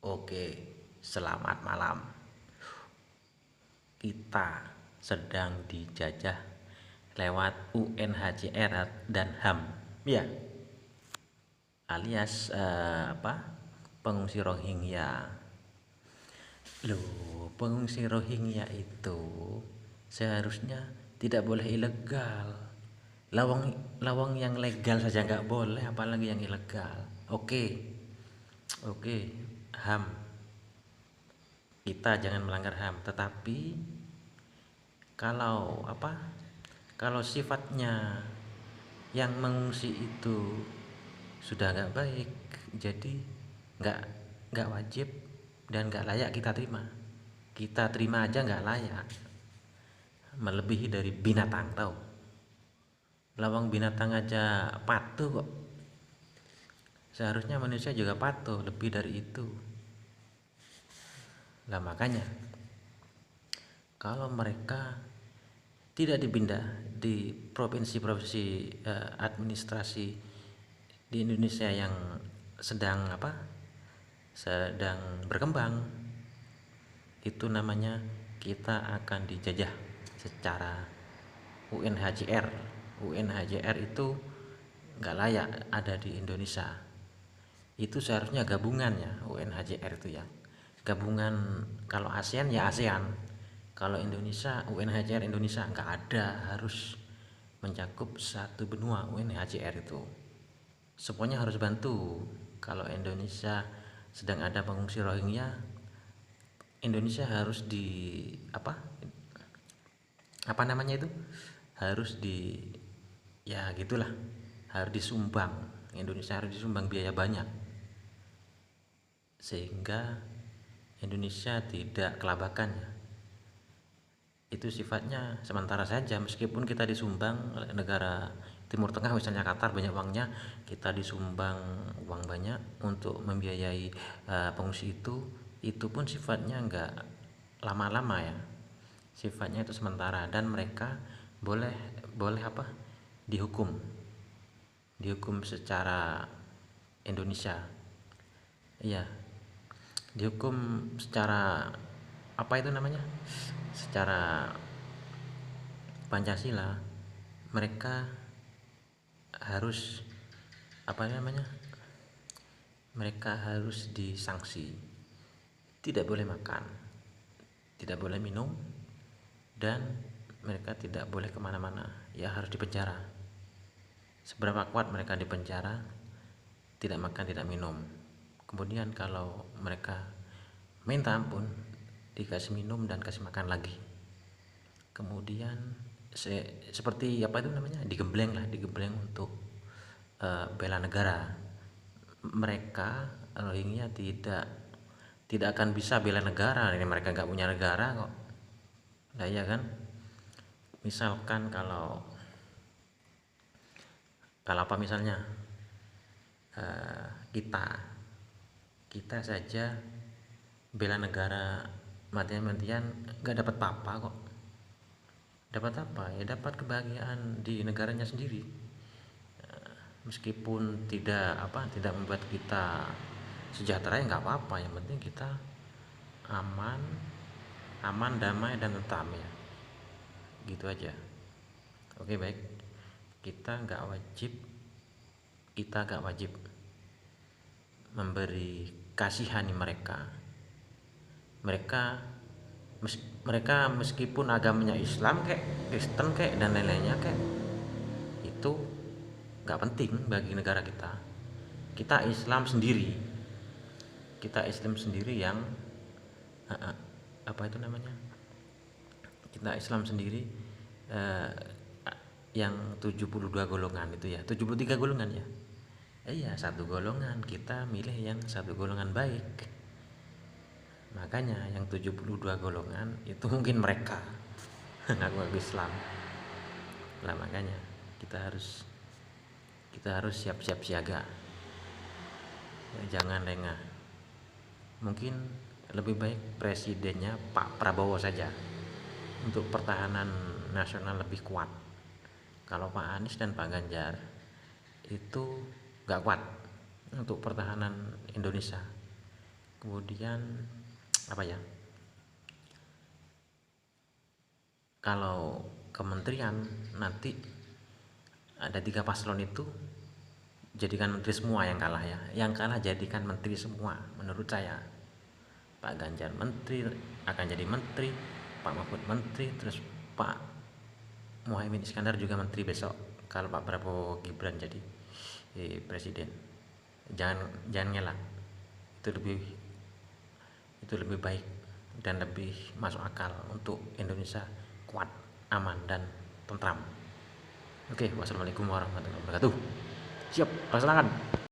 Oke, selamat malam. Kita sedang dijajah lewat UNHCR dan HAM, ya, alias pengungsi Rohingya. Loh, pengungsi Rohingya itu seharusnya tidak boleh ilegal. Lawang lawang yang legal saja nggak boleh, apalagi yang ilegal. Oke, oke, HAM, kita jangan melanggar HAM, tetapi kalau kalau sifatnya yang mengungsi itu sudah nggak baik, jadi nggak nggak wajib dan nggak layak kita terima aja nggak layak, melebihi dari binatang. Tahu, lawang binatang aja patuh kok, seharusnya manusia juga patuh lebih dari itu. Lah makanya kalau mereka tidak dipindah di provinsi-provinsi administrasi di Indonesia yang sedang sedang berkembang, itu namanya kita akan dijajah secara UNHCR. UNHCR itu nggak layak ada di Indonesia. Itu seharusnya gabungan ya, UNHCR itu ya gabungan. Kalau ASEAN ya ASEAN, kalau Indonesia UNHCR Indonesia nggak ada, harus mencakup satu benua. UNHCR itu semuanya harus bantu. Kalau Indonesia sedang ada pengungsi Rohingya, Indonesia harus di apa apa namanya itu harus di ya gitulah, harus disumbang. Indonesia harus disumbang biaya banyak sehingga Indonesia tidak kelabakan ya. Itu sifatnya sementara saja, meskipun kita disumbang oleh negara Timur Tengah, misalnya Qatar banyak uangnya, kita disumbang uang banyak untuk membiayai pengungsi itu pun sifatnya enggak lama-lama ya, sifatnya itu sementara, dan mereka boleh boleh dihukum dihukum secara Indonesia, iya, dihukum secara secara Pancasila. Mereka harus mereka harus disanksi, tidak boleh makan, tidak boleh minum, dan mereka tidak boleh kemana-mana ya, harus dipenjara. Seberapa kuat mereka dipenjara, tidak makan tidak minum, kemudian kalau mereka minta ampun, dikasih minum dan kasih makan lagi, kemudian seperti digembleng untuk bela negara. Mereka Rohingya tidak akan bisa bela negara, ini mereka nggak punya negara kok. Nah ya kan, misalkan kalau misalnya kita saja bela negara matian-matian nggak dapat apa-apa kok. Dapat apa ya? Dapat kebahagiaan di negaranya sendiri, meskipun tidak membuat kita sejahtera ya nggak apa-apa, yang penting kita aman, damai dan tentram ya, gitu aja. Oke, baik, kita nggak wajib memberi kasihani mereka meskipun agamanya Islam kayak Kristen kayak dan lain-lainnya kayak itu nggak penting bagi negara kita. Kita Islam sendiri, yang kita Islam sendiri, eh, yang 72 golongan itu ya, 73 golongan ya. Iya, satu golongan, kita milih yang satu golongan baik. Makanya yang 72 golongan itu mungkin mereka ngaku Islam. Lah makanya kita harus siap-siap siaga. Jangan lengah. Mungkin lebih baik presidennya Pak Prabowo saja, untuk pertahanan nasional lebih kuat. Kalau Pak Anies dan Pak Ganjar itu nggak kuat untuk pertahanan Indonesia. Kemudian apa ya, kalau kementerian nanti ada 3 paslon itu jadikan menteri semua, yang kalah ya, yang kalah jadikan menteri semua. Menurut saya Pak Ganjar menteri, akan jadi menteri, Pak Mahfud menteri, terus Pak Muhaimin Iskandar juga menteri besok kalau Pak Prabowo Gibran jadi presiden. Jangan ngelak, itu lebih baik dan lebih masuk akal untuk Indonesia kuat, aman, dan tentram. Oke, wassalamualaikum warahmatullahi wabarakatuh. Siap, laksanakan.